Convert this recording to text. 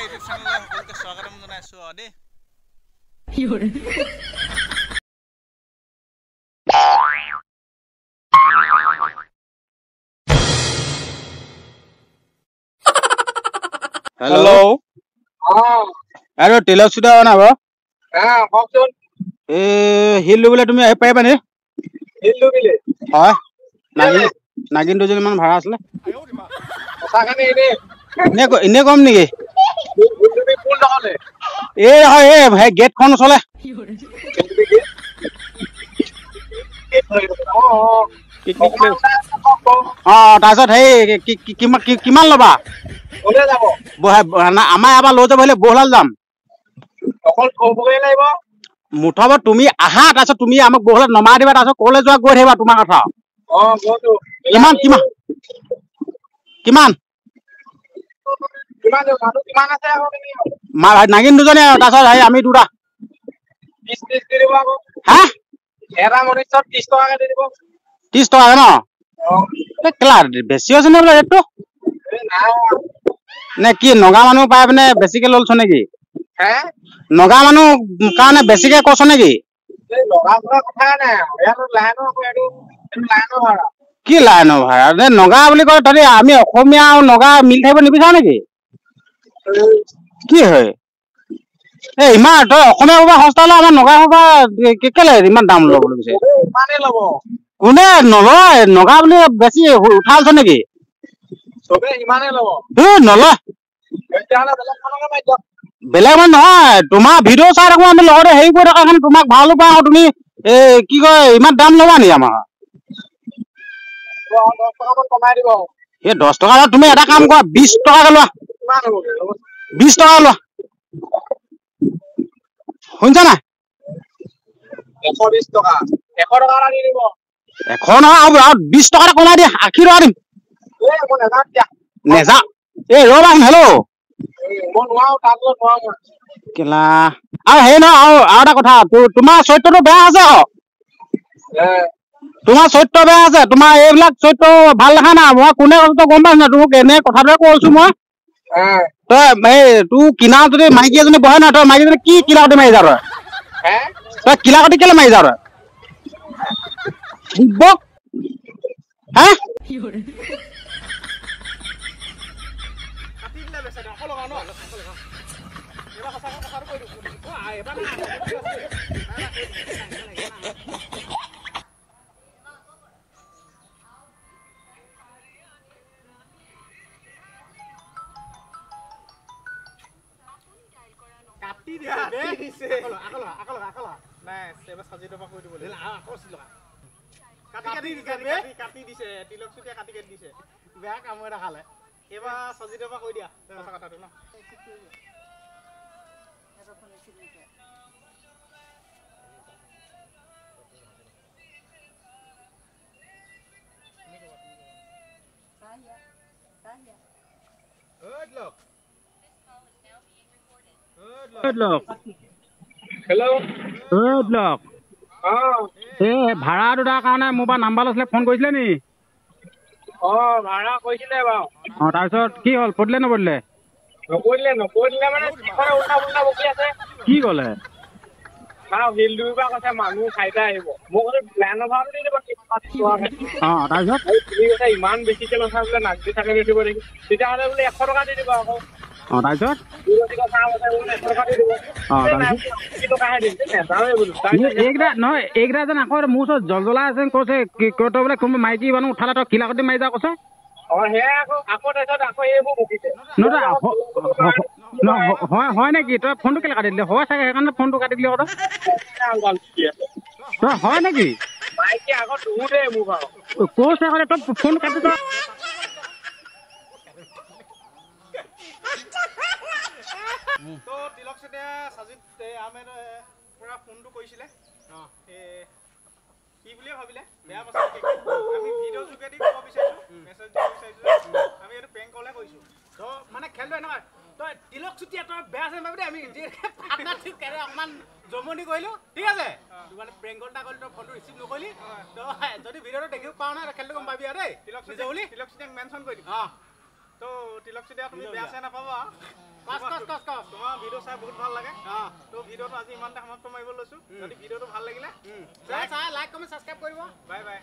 YouTube চেনেললৈ সকলোকে স্বাগতম জনাইছো দেই। हेलो अरे तिलक सुधा ना बा কওকচোন হিল লুবিলে তুমি আহি পাৰিবা নে হিল লুবিলে হয় নাগিন দুজনী মান ভাড়া আছিলে সঁচাকে এনে কম নেকি হিল লুবি কোন নহলে এই হয় এই গেটখন চলে তাৰপিছত সেই কিমান ল'বা আমাৰ এবাৰ লৈ যাব আহিলে বহলাল যাম মুঠব তুমি আহা তাৰপিছত তুমি আমাক বহলাত নমাই দিবা তাৰপিছত কলে যোৱা গৈ থাকিবা তোমাৰ কথা কিমান কিমান কিমান নাগিন দুজনী তাৰপিছত হেৰি আমি দুটা হা 30 টকাকে দি দিব 30 টকাকে ন কেলা বেছি হৈছে নে বোলে ৰেটটো নে কি নগা মানুহ পাই পিনে বেছিকে ললছ নেকি নগা মানুহ কাৰণে বেছিকে কৈছ নেকি কি লাইনৰ ভাড়া নগা বুলি কয় তহঁতি আমি অসমীয়া আৰু নগা মিলি থাকিব নিবিচাৰ নেকি কি হয় এই ইমান তই অসমীয়া সভা সস্তা লয় আমাৰ নগা সভা কেলে ইমান দাম ল'ব বিচাৰে কোনে নলয় নগা বুলি বেছি উঠালছ নেকি নলয় বেলেগ মানে নহয় তোমাৰ ভিডিঅ' চাই থাকো আমি লগতে হেৰি কৰি থকা কাৰণে তোমাক ভালো পাওঁ তুমি কি কয় ইমান দাম ল'বা নি আমাৰ এই 10 টকা তুমি এটা কাম কৰা 20 টকাকে লোৱা 20 টকা লোৱা শুনিছা নাই 120 টকা 100 টকা দি দিব 100 নহয় আৰু 20 টকা কমাই দিয়া 80 টকা দিম নেযা এই ৰবা হেল্ল' কেলা আৰু হেৰি নহয় আৰু এটা কথা তোমাৰ চৰিত্ৰটো বেয়া আছে তোমাৰ চৰিত্ৰ বেয়া আছে তোমাৰ এইবিলাক চৰিত্ৰ ভাল দেখা নাই মই কোনে কৈছো গম পাইছ না তোক এনে কথাটোৱে কৈছো মই তই তোৰ কিনাৰত যদি মাইকী এজনী বহে নহয় তই মাইকীজনী কি কিলাকতি মাৰি যা তই কিলাকতি কেলে মাৰি যা হা বেয়া কাম এটা খালে এইবাৰ সজিতৰ পৰা কৈ দিয়া কথাটো ন ভাড়া দুটাৰ কাৰণে মোৰ পৰা নাম্বাৰ লৈছিলে ফোন কৰিছিলে নি ভাড়া কৈছিলে বাৰু তাৰপিছত কি হ'ল পদিলে নপদিলে নপৰিলে মানে উল্টা পুল্টা বকি আছে কি ক'লে হিল দুই পৰা কৈছে মানুহ 4টা আহিব মই কৈছো প্লেনৰ ভাড়াটো দি দিব তাৰপিছত ইমান বেছিকে নথা বোলে নাগদি থাকে উঠিব নেকি তেতিয়াহ'লে বোলে 100 টকা দি দিব আকৌ তাৰপিছত নহয় এইকেইটা যেন আকৌ মোৰ ওচৰত জলজলা যেন কৈছে তই বোলে কোনোবা মাইকী মানুহ উঠালে তই কিলাকতি মাৰি যা কৈছে হয় নেকি তই ফোনটো কেলে কাটি দিলি হয় চাগে সেইকাৰণে ফোনটো কাটি দিলি তই হয় নেকি কৈছে তই ফোন কাটি তই তিলক চেতিয়া সাজিত আহমেদে পৰা ফোনটো কৰিছিলে কি বুলিয়ে ভাবিলে বেয়া পাইছে আমি ভিডিঅ' যোগেদি ক'ব বিচাৰিছোঁ মেছেজ দিব বিচাৰিছোঁ আমি এইটো প্ৰেংক কলে কৰিছোঁ তো মানে খেলটো এনেকুৱা তই তিলক চুতীয়া তই বেয়া আছে ভাবি আমি পাৰ্টনাৰশ্বিপ অকণমান জমনি কৰিলোঁ ঠিক আছে তোৰ মানে প্ৰেংক কল এটা কৰিলোঁ তই ফোনটো ৰিচিভ নকৰিলি তই যদি ভিডিঅ'টো দেখিব পাওঁ নাই খেলটো গম পাবি আৰু দেই তিলক চুতীয়া বুলি তিলক চুতীয়াক মেনশ্যন কৰি দিম তো তিলক চুতীয়া তুমি বেয়া চেয়া নাপাবা তোমাৰ ভিডিঅ' চাই বহুত ভাল লাগে তো ভিডিঅ'টো আজি ইমানতে সমাপ্ত মাৰিব লৈছো যদি ভিডিঅ'টো ভাল লাগিলে লাইক কমেণ্ট ছাবস্ক্ৰাইব কৰিব বাই বাই